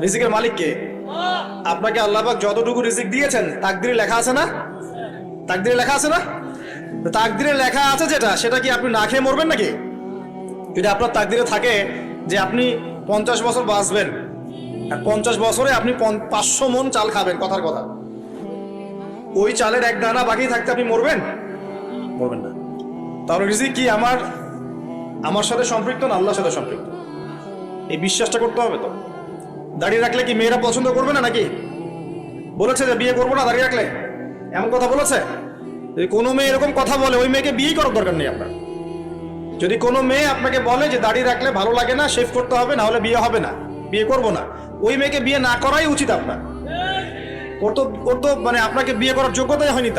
রিজিকের মালিক কে? আপনাকে আল্লাহ পাক যতটুকু রিজিক দিয়েছেন তাকদিরে লেখা আছে না? তাকদিরে লেখা আছে না? তাকদিরে লেখা আছে যেটা, সেটা কি আপনি না খেয়ে মরবেন নাকি? যদি আপনার তাকদিরে থাকে যে আপনি 50 বছর বাঁচবেন, আর 50 বছরে আপনি 500 মণ চাল খাবেন, কথার কথা, ওই চালের এক দানা বাকি থাকতে আপনি মরবেন? মরবেন না। তাহলে রিজিক কি আমার সাথে সম্পৃক্ত না আল্লাহর সাথে সম্পৃক্ত? এই বিশ্বাসটা করতে হবে। তো দাঁড়িয়ে রাখলে কি মেয়েরা পছন্দ করবে না নাকি? বলেছে যে বিয়ে করবো না দাঁড়িয়ে রাখলে, এমন কথা বলেছে? যদি কোনো মেয়ে এরকম কথা বলে, ওই মেয়েকে বিয়ে করার দরকার নেই আপনার। যদি কোনো মেয়ে আপনাকে বলে যে দাঁড়িয়ে রাখলে ভালো লাগে না, শেভ করতে হবে, না হলে বিয়ে হবে না, বিয়ে করবো না, ওই মেয়েকে বিয়ে না করাই উচিত আপনার। ওর তো মানে আপনাকে বিয়ে করার যোগ্যতাই হয়নি,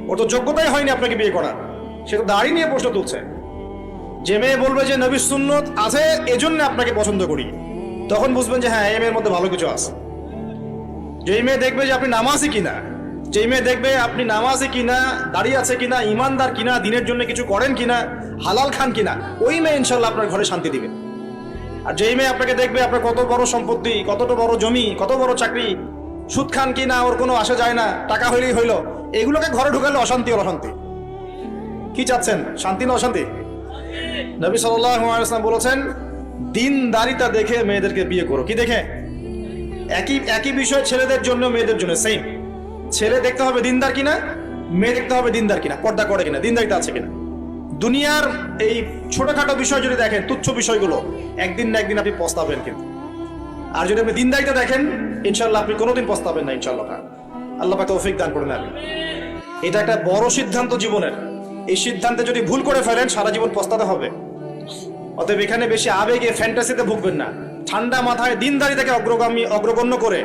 ওর তো যোগ্যতাই হয়নি আপনাকে বিয়ে করার। সে তো দাড়ি নিয়ে প্রশ্ন তুলছে। যে মেয়ে বলবে যে নবীর সুন্নত আছে এজন্য আপনাকে পছন্দ করি, তখন বুঝবেন যে হ্যাঁ, এই মেয়ের মধ্যে ভালো কিছু আছে। যেই মেয়ে দেখবে যে আপনি নামাজি কিনা, যেই মেয়ে দেখবে আপনি নামাজি কিনা, দাঁড়িয়ে আছে কিনা, ইমানদার কিনা, দিনের জন্য কিছু করেন কিনা, হালাল খান কিনা, ওই মেয়ে ইনশাল্লাহ আপনার ঘরে শান্তি দিবে। আর যেই মেয়ে আপনাকে দেখবে আপনার কত বড় সম্পত্তি, কতটা বড় জমি, কত বড় চাকরি, সুদ খান কিনা ওর কোনো আসা যায় না, টাকা হইলেই হইলো, এগুলোকে ঘরে ঢুকালে অশান্তি আর অশান্তি। কি চাচ্ছেন, শান্তি না অশান্তি? নবী সাল্লাল্লাহু আলাইহি ওয়াসাল্লাম বলেছেন, দিনদারিতা দেখে মেয়েদেরকে বিয়ে করো। কি দেখে? একই বিষয় ছেলেদের জন্য মেয়েদের জন্য সেম। ছেলে দেখতে হবে দিনদার কিনা, মেয়ে দেখতে হবে দিনদার কিনা, পর্দা করে কিনা, দিনদারিতা আছে কিনা। দুনিয়ার এই ছোটখাটো বিষয় যদি দেখেন, তুচ্ছ বিষয়গুলো, একদিন না একদিন আপনি পস্তাবেন কিন্তু। আর যদি আপনি দিনদারিতা দেখেন, ইনশাল্লাহ আপনি কোনোদিন পস্তাবেন না ইনশাল্লাহ। আল্লাহ পাক তৌফিক দান করুন। এটা একটা বড় সিদ্ধান্ত জীবনের। এই সিদ্ধান্তে যদি ভুল করে ফেলেন, সারা জীবন পস্তাতে হবে। অতএব এখানে বেশি আবেগে ফ্যান্টাসিতে ভুগবেন না। ঠান্ডা মাথায় দিনদারিতাকে অগ্রগণ্য করে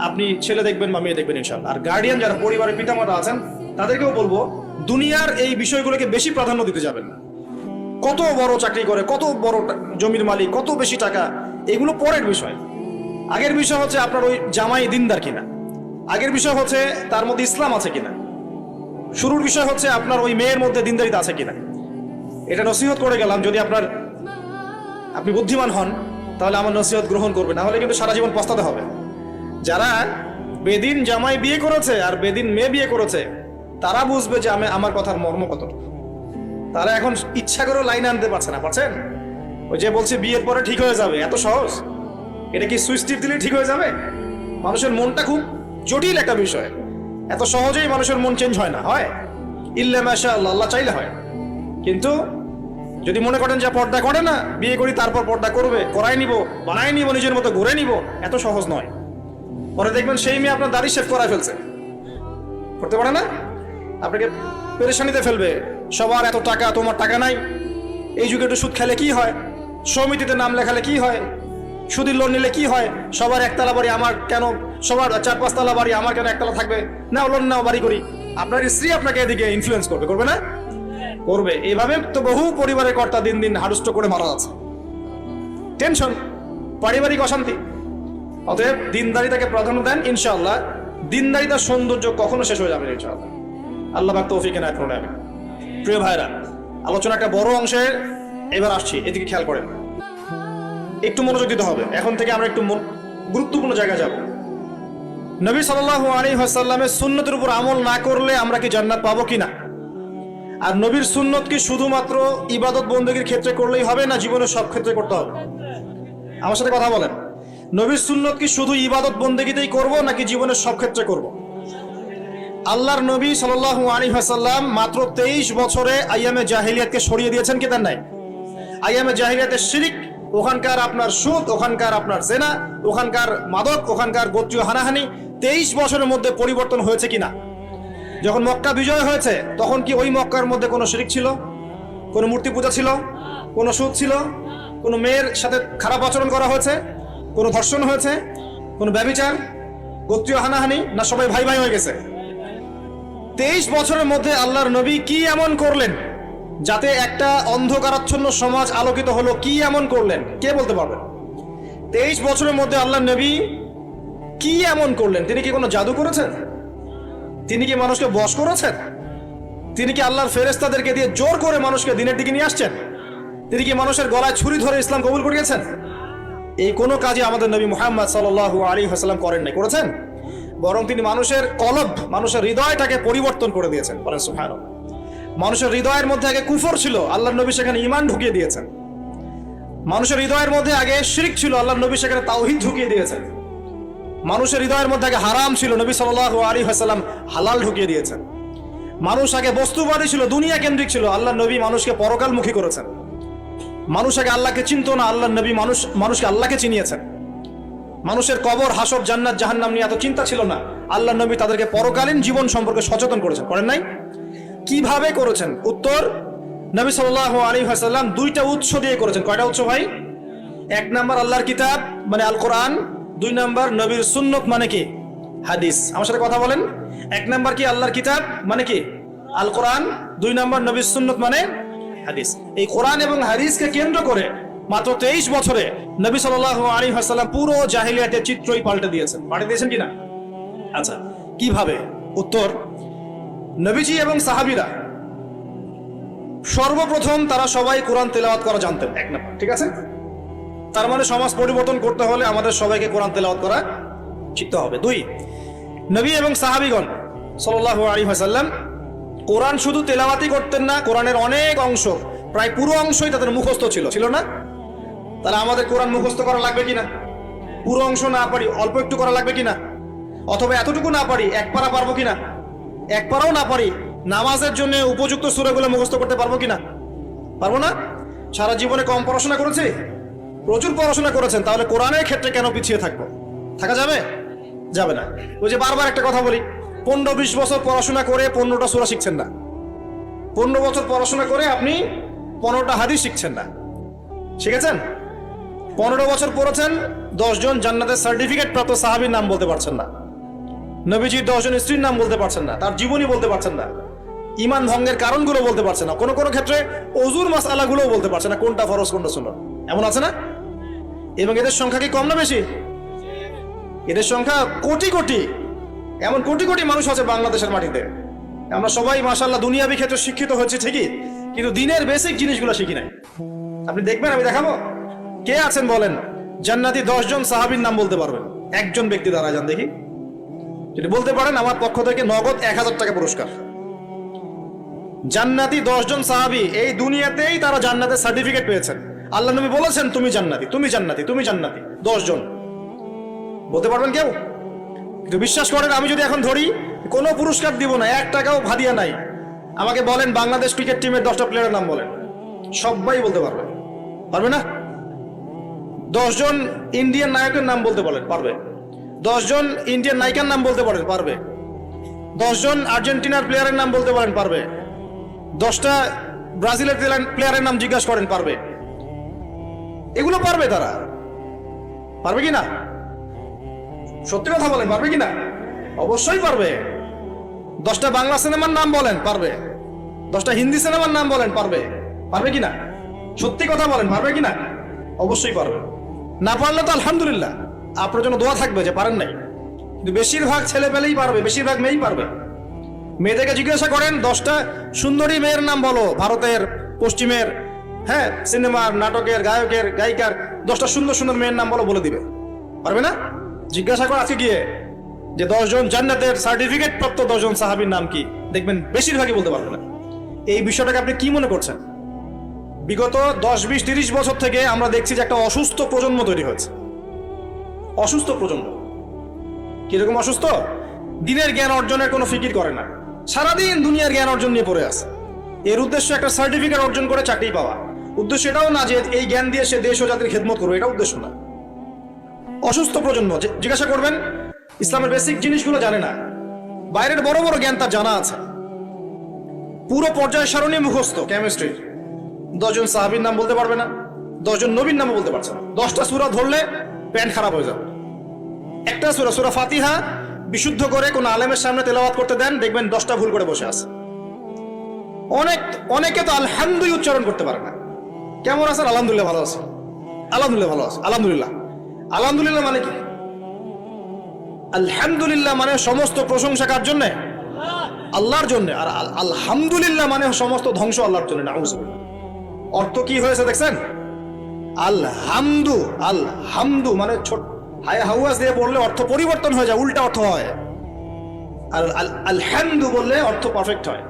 আপনি ছেলে দেখবেন বা মেয়ে দেখবেন ইনশাআল্লাহ। আর গার্ডিয়ান যারা পরিবারের পিতামাতা আছেন, তাদেরকেও বলবো দুনিয়ার এই বিষয়গুলোকে বেশি প্রাধান্য দিতে যাবেন না। কত বড় চাকরি করে, কত বড় জমির মালিক, কত বেশি টাকা, এগুলো পরের বিষয়। আগের বিষয় হচ্ছে আপনার ওই জামাই দিনদার কিনা, আগের বিষয় হচ্ছে তার মধ্যে ইসলাম আছে কিনা, শুরুর বিষয় হচ্ছে আপনার ওই মেয়ের মধ্যে দিনদারিতা আছে কিনা। এটা নসিহত করে গেলাম। যদি আপনি বুদ্ধিমান হন তাহলে আমার নসিহত গ্রহণ করবে, না হলে কিন্তু সারা জীবন পস্তাতে হবে। যারা বেদিন জামাই বিয়ে করেছে আর বেদিন মেয়ে বিয়ে করেছে, তারা বুঝবে যে আমার কথার মর্ম কত। তারা এখন ইচ্ছা করে লাইন আনতে পারছে না, পারছেন? ওই যে বলছে বিয়ের পরে ঠিক হয়ে যাবে, এত সহজ? এটা কি সুইচ টিপ দিলে ঠিক হয়ে যাবে? মানুষের মনটা খুব জটিল একটা বিষয়। এত সহজেই মানুষের মন চেঞ্জ হয় না, হয় ইল্লা মাশাআল্লাহ, আল্লাহ চাইলে হয়। কিন্তু যদি মনে করেন যে পর্দা করে না, বিয়ে করি তারপর পর্দা করবে, করাই নিব, বানাই নিব, নিজের মতো ঘুরে নিব, এত সহজ নয়। পরে দেখবেন সেই মেয়ে আপনার দাড়ি শেভ করায় ফেলছে, করতে পারে না, আপনাকে পেরেশানিতে ফেলবে। সবার এত টাকা, তোমার টাকা নাই। এই যুগে একটু সুদ খেলে কি হয়, সমিতিতে নাম লেখালে কি হয়, সুদের লোন নিলে কি হয়, সবার একতলা বাড়ি, আমার কেন, সবার 4-5 তলা বাড়ি, আমার কেন একতলা থাকবে না, লোন নাও, বাড়ি করি। আপনার স্ত্রী আপনাকে এদিকে ইনফ্লুয়েন্স করবে না? করবে। এইভাবে তো বহু পরিবারের কর্তা দিন দিন হারুষ্ট করে মারা যাচ্ছে। টেনশন, পারিবারিক অশান্তি। অতএব দিনদারিতাকে প্রাধান্য দেন, ইনশাআল্লাহ দিনদারিতার সৌন্দর্য কখনো শেষ হয়ে যাবে না ইনশাআল্লাহ। আল্লাহ পাক তৌফিক এনায়েত করুন। আমি প্রিয় ভাইরা, আলোচনা একটা বড় অংশের এবার আসছি, এদিকে খেয়াল করেন, একটু মনোযোগ দিতে হবে। এখন থেকে আমরা একটু গুরুত্বপূর্ণ জায়গায় যাব। নবী সাল্লাল্লাহু আলাইহি ওয়াসাল্লামের সুন্নতের উপর আমল না করলে আমরা কি জান্নাত পাবো কিনা? আর নবীর সুন্নত কি শুধুমাত্র ইবাদত বন্দেগীর ক্ষেত্রে করলেই হবে, না জীবনের সব ক্ষেত্রে করতে হবে? আমার সাথে কথা বলেন। নবীর সুন্নত কি শুধু ইবাদত বন্দেগীতেই করব, নাকি জীবনের সব ক্ষেত্রে করব? আল্লাহর নবী সাল্লাল্লাহু আলাইহি ওয়াসাল্লাম মাত্র 23 বছরে আইয়ামে জাহিলিয়াতকে সরিয়ে দিয়েছেন কি দেন নাই? আইয়ামে জাহিলিয়াতের শিরক, ওখানকার আপনার সুদ, ওখানকার আপনার জেনা, ওখানকার মাদক, ওখানকার গোত্রীয় হানাহানি 23 বছরের মধ্যে পরিবর্তন হয়েছে কিনা? যখন মক্কা বিজয় হয়েছে, তখন কি ওই মক্কার মধ্যে কোনো শিরক ছিল, কোনো মূর্তি পূজা ছিল, কোনো সুদ ছিল, কোনো মেয়ের সাথে খারাপ আচরণ করা হয়েছে, কোনো ধর্ষণ হয়েছে, কোনো ব্যভিচার, গোত্রীয় হানাহানি, না সবাই ভাই ভাই হয়ে গেছে? 23 বছরের মধ্যে আল্লাহর নবী কি এমন করলেন যাতে একটা অন্ধকারাচ্ছন্ন সমাজ আলোকিত হলো? কি এমন করলেন, কে বলতে পারবেন? 23 বছরের মধ্যে আল্লাহর নবী কি এমন করলেন? তিনি কি কোনো জাদু করেছেন? তিনি কি মানুষকে বশ করেছেন? তিনি কি আল্লাহর ফেরেশতাদেরকে দিয়ে জোর করে মানুষকে দিনের দিকে নিয়ে আসছেন? তিনি কি মানুষের গলায় ছুরি ধরে ইসলাম কবুল করিয়েছেন? এই কোনো কাজই আমাদের নবী মুহাম্মদ সাল্লাল্লাহু আলাইহি ওয়াসাল্লাম করেন নাই, করেছেন? বরং তিনি মানুষের কলব, মানুষের হৃদয়টাকে পরিবর্তন করে দিয়েছেন। বলেন সুবহানাল্লাহ। মানুষের হৃদয়ের মধ্যে আগে কুফর ছিল, আল্লাহর নবী সেখানে ঈমান ঢুকিয়ে দিয়েছেন। মানুষের হৃদয়ের মধ্যে আগে শিরক ছিল, আল্লাহর নবী সেখানে তাওহীদ ঢুকিয়ে দিয়েছেন। মানুষের হৃদয়ের মধ্যে আগে হারাম ছিল, নবী সাল্লাল্লাহু আলাইহি ওয়াসাল্লাম হালাল ঢুকিয়ে দিয়েছেন। মানুষ আগে বস্তুবাদী ছিল, দুনিয়া কেন্দ্রিক ছিল, আল্লাহর নবী মানুষকে পরকালমুখী করেছেন। মানুষ আগে আল্লাহকে চিনত না, আল্লাহর নবী মানুষকে আল্লাহকে চিনিয়েছেন। মানুষের কবর, হাসর, জান্নাত, জাহান্নাম নিয়ে এত চিন্তা ছিল না, আল্লাহর নবী তাদেরকে পরকালীন জীবন সম্পর্কে সচেতন করেছেন। করেন নাই? কিভাবে করেছেন? উত্তর, নবী সাল্লাল্লাহু আলাইহি ওয়াসাল্লাম দুইটা উৎস দিয়ে করেছেন। কয়টা উৎস ভাই? এক নাম্বার আল্লাহর কিতাব মানে আল কোরআন, দুই নাম্বার নবীর সুন্নত মানে কি? হাদিস। আমার সাথে কথা বলেন। এক নাম্বার কি? আল্লাহর কিতাব মানে কি? আল কোরআন। দুই নাম্বার নবীর সুন্নত মানে হাদিস। এই কোরআন এবং হাদিসকে কেন্দ্র করে মাত্র 23 বছরে নবী সাল্লাল্লাহু আলাইহি ওয়াসাল্লাম পুরো জাহিলিয়াতের চিত্রই পাল্টে দিয়েছেন। পাল্টে দিয়েছেন কিনা? আচ্ছা, কিভাবে? উত্তর, নবীজি এবং সাহাবীরা সর্বপ্রথম তারা সবাই কোরআন তেলাওয়াত করা জানতেন। এক নাম্বার, ঠিক আছে? তার মানে সমাজ পরিবর্তন করতে হলে আমাদের সবাইকে কোরআন তেলাওয়াত করা শিখতে হবে। দুই, নবী এবং সাহাবীগণ সাল্লাল্লাহু আলাইহি ওয়াসাল্লাম কোরআন শুধু তেলাওয়াতই করতেন না, কোরআনের অনেক অংশ, প্রায় পুরো অংশই তাদের মুখস্থ ছিল, ছিল না? তাহলে আমাদের কোরআন মুখস্থ করা লাগবে কিনা? পুরো অংশ না পারি, অল্প একটু করা লাগবে কিনা? অথবা এতটুকু না পারি, এক পারা পারবো কিনা? এক পারাও না পারি, নামাজের জন্য উপযুক্ত সূরাগুলো মুখস্থ করতে পারবো কিনা? পারবো না? সারা জীবনে কম পড়াশোনা করেছি? প্রচুর পড়াশোনা করেছেন, তাহলে কোরআনের ক্ষেত্রে কেন পিছিয়ে থাকবো? থাকা যাবে? যাবে না। ওই যে বারবার একটা কথা বলি, 15-20 বছর পড়াশোনা করে 15টা সূরা শিখছেন না। 15 বছর পড়াশোনা করে আপনি 15টা হাদিস শিখছেন না। শিখেছেন? 15 বছর পড়েছেন, 10 জন জান্নাতের সার্টিফিকেট প্রাপ্ত সাহাবীর নাম বলতে পারছেন না। নবীজির 10 জন স্ত্রীর নাম বলতে পারছেন না, তার জীবনী বলতে পারছেন না, ঈমান ভঙ্গের কারণগুলো বলতে পারছেন না, কোনো কোনো ক্ষেত্রে ওযুর মাসআলাগুলোও বলতে পারছেন না, কোনটা ফরজ কোনটা সুন্নাত। এমন আছে না? এবং এদের সংখ্যা কি কম না বেশি? এদের সংখ্যা কোটি কোটি, এমন কোটি কোটি মানুষ আছে বাংলাদেশের মাটিতে। আমরা সবাই মাশাআল্লাহ দুনিয়াবি ক্ষেত্রে শিক্ষিত হয়েছি ঠিকই, কিন্তু দিনের বেসিক জিনিসগুলো শিখি নাই। আপনি দেখবেন, আমি দেখাবো। কে আছেন বলেন জান্নাতি 10 জন সাহাবীর নাম বলতে পারবেন? একজন ব্যক্তি দাঁড়ায় যান দেখি। যদি বলতে পারেন, আমার পক্ষ থেকে নগদ 1000 টাকা পুরস্কার। জান্নাতি 10 জন সাহাবী, এই দুনিয়াতেই তারা জান্নাতের সার্টিফিকেট পেয়েছেন। আল্লাহ নবী বলেছেন তুমি জান্নাতি, তুমি জান্নাতি, তুমি জান্নাতি। 10 জন বলতে পারবেন কেউ? কিন্তু বিশ্বাস করেন, আমি যদি এখন ধরি কোনো পুরস্কার দিব না, 1 টাকাও ভাদিয়া নাই, আমাকে বলেন বাংলাদেশ ক্রিকেট টিমের 10টা প্লেয়ারের নাম বলেন, সবাই বলতে পারবে। পারবে না? 10 জন ইন্ডিয়ান নায়কের নাম বলতে বলেন, পারবে। 10 জন ইন্ডিয়ান নায়িকার নাম বলতে পারেন, পারবে। 10 জন আর্জেন্টিনার প্লেয়ারের নাম বলতে পারেন, পারবে। 10টা ব্রাজিলের প্লেয়ারের নাম জিজ্ঞাসা করেন, পারবে। এগুলো পারবে তারা। পারবে কি না? সত্যি কথা বলেন, পারবে কি না? অবশ্যই পারবে। 10টা বাংলা সিনেমার নাম বলেন, পারবে। 10টা হিন্দি সিনেমার নাম বলেন, পারবে। পারবে কি না? সত্যি কথা বলেন, পারবে কি না? অবশ্যই পারবে। না পারলে তো আলহামদুলিল্লাহ, আপনার জন্য দোয়া থাকবে যে পারেন নাই। কিন্তু বেশিরভাগ ছেলে পেলেই পারবে, বেশিরভাগ মেয়েই পারবে। মেয়েদেরকে জিজ্ঞাসা করেন 10টা সুন্দরী মেয়ের নাম বলো, ভারতের, পশ্চিমের, হ্যাঁ, সিনেমার, নাটকের, গায়কের, গায়িকার 10টা সুন্দর সুন্দর মেয়ের নাম বলো, বলে দিবে। পারবে না? জিজ্ঞাসা করো আজকে গিয়ে যে 10 জন জান্নাতের সার্টিফিকেট প্রাপ্ত 10 জন সাহাবীর নাম কি, দেখবেন বেশিরভাগই বলতে পারবে না। এই বিষয়টাকে আপনি কি মনে করছেন? বিগত 10, 20, 30 বছর থেকে আমরা দেখছি যে একটা অসুস্থ প্রজন্ম তৈরি হয়েছে। অসুস্থ প্রজন্ম। কিরকম অসুস্থ? দিনের জ্ঞান অর্জনের কোনো ফিকির করে না, সারাদিন দুনিয়ার জ্ঞান অর্জন নিয়ে পড়ে আছে। এর উদ্দেশ্য একটা সার্টিফিকেট অর্জন করে চাকরি পাওয়া। উদ্দেশ্য এটাও না যে এই জ্ঞান দিয়ে সে দেশ ও জাতির খেদমত করবে, এটা উদ্দেশ্য না। অসুস্থ প্রজন্ম। জিজ্ঞাসা করবেন, ইসলামের বেসিক জিনিসগুলো জানে না, বাইরের বড় বড় জ্ঞান তার জানা আছে, পুরো পর্যায় সারণী মুখস্থ। কেমিস্ট্রি 10 জন সাহাবীর নাম বলতে পারবে না, 10 জন নবীর নাম বলতে পারছে না। 10টা সূরা ধরলে প্যান্ট খারাপ হয়ে যাবে। একটা সূরা, সূরা ফাতিহা বিশুদ্ধ করে কোন আলেমের সামনে তেলাওয়াত করতে দেন, দেখবেন 10টা ভুল করে বসে আছে। অনেকে তো আলহামদুলিল্লাহ উচ্চারণ করতে পারে না। কেমন আছেন? আলহামদুলিল্লাহ ভালো আছে, আলহামদুলিল্লাহ ভালো আছে, আলহামদুলিল্লাহ। আলহামদুলিল্লাহ মানে কি? আলহামদুলিল্লাহ মানে সমস্ত প্রশংসা কার জন্য? আল্লাহর জন্য। আর আলহামদুলিল্লাহ মানে সমস্ত ধ্বংস আল্লাহর জন্য। নাউযুবিল্লাহ। অর্থ কি হয়েছে দেখছেন? আল হামদু, আল হামদু মানে ছোট হায় হাওয়াজ দিয়ে বললে অর্থ পরিবর্তন হয়ে যায়, উল্টা অর্থ হয়। আর আল হামদু বললে অর্থ পারফেক্ট হয়।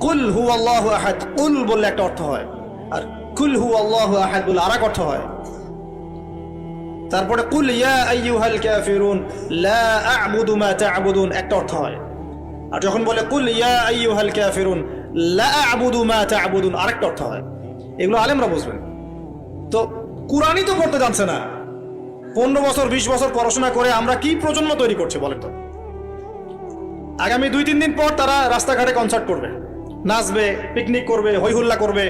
কুল হু আল্লাহু আহাদ, কুল বললে একটা অর্থ হয়, আর কুল হু আল্লাহু আহাদ বলে আরেক অর্থ হয়। তারপরে কুল ইয়া আইয়ুহাল কাফিরুন লা আ'বুদু মা তা'বুদুন একটা অর্থ হয়। আর যখন বলে কুল ইয়া আইয়ুহাল কাফিরুন লা আ'বুদু মা তা'বুদুন আরেকটা অর্থ হয়। এগুলো আলেমরা বুঝবেন। তো কুরআনই তো পড়তে জানছে না, 15 বছর 20 বছর পড়াশোনা করে আমরা কি প্রজন্ম তৈরি করছি বলেন তো? আগামী 2-3 দিন পর তারা রাস্তাঘাটে কনসার্ট করবে, নাচবে, পিকনিক করবে, হই হুল্লা করবে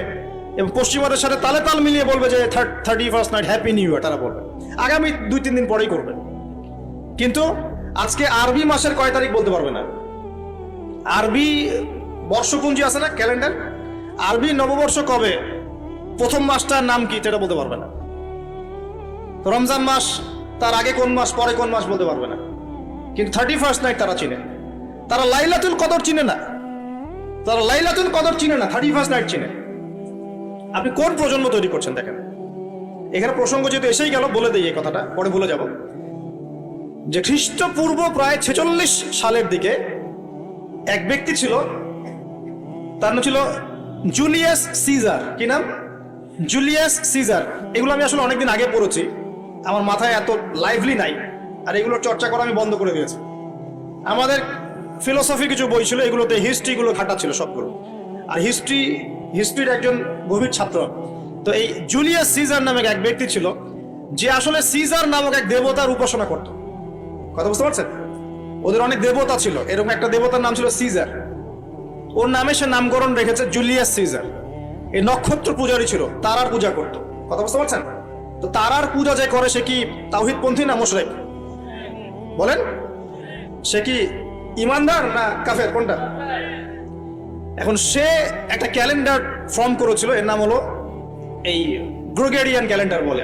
এবং পশ্চিমাদের সাথে তালে তাল মিলিয়ে বলবে যে 31st night happy new year. তারা বলবে আগামী 2-3 দিন পরেই করবে, কিন্তু আজকে আরবি মাসের কয় তারিখ বলতে পারবে না। আরবি বর্ষপঞ্জি আছে না, ক্যালেন্ডার, আরবি নববর্ষ কবে, প্রথম মাসটার নাম কি সেটা বলতে পারবে না। রমজান মাস তার আগে কোন মাস পরে কোন মাস বলতে পারবে না, কিন্তু 31st নাইট তারা চিনে। তারা লাইলাতুল কদর চিনে না, তারা লাইলাতুল কদর চিনে না, 31st নাইট চিনে। আপনি কোন প্রজন্ম তৈরি করছেন দেখেন। এখানে প্রসঙ্গ যেহেতু এসেই গেল বলে দিই এই কথাটা, পরে ভুলে যাব, যে খ্রিস্টপূর্ব প্রায় 46 সালের দিকে এক ব্যক্তি ছিল, তার নাম ছিল জুলিয়াস সিজার। কি নাম? Julius Caesar. এগুলো আমি আসলে অনেকদিন আগে পড়েছি, আমার মাথায় এত লাইভলি নাই, আর এগুলোর চর্চা করা আমি বন্ধ করে দিয়েছি। আমাদের ফিলোসফি কিছু বই ছিল, এগুলোতে হিস্ট্রিগুলো ঘাটা ছিল সবগুলো, আর হিস্ট্রির একজন গভীর ছাত্র। তো এই জুলিয়াস সিজার নামক এক ব্যক্তি ছিল, যে আসলে সিজার নামক এক দেবতার উপাসনা করত। কথা বুঝতে পারছেন? ওদের অনেক দেবতা ছিল, এরকম একটা দেবতার নাম ছিল সিজার। ওর নামে সে নামকরণ রেখেছে জুলিয়াস সিজার। এই নক্ষত্র পূজারী ছিল, তারার পূজা করত। কথা বুঝতে পারছেন? তো তারার পূজা যে করে সে কি তাওহীদপন্থী না মুশরিক? বলেন, সে কি ইমানদার না কাফের, কোনটা? এখন সে একটা ক্যালেন্ডার ফর্ম করেছিল, এর নাম হলো এই গ্রেগরিয়ান ক্যালেন্ডার বলে।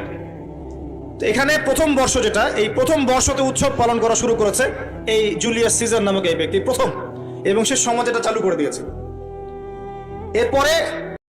তো এখানে প্রথম বর্ষ যেটা, এই প্রথম বর্ষতে উৎসব পালন করা শুরু করেছে এই জুলিয়াস সিজার নামক এই ব্যক্তি প্রথম, এবং সে সমাজ এটা চালু করে দিয়েছে। এরপরে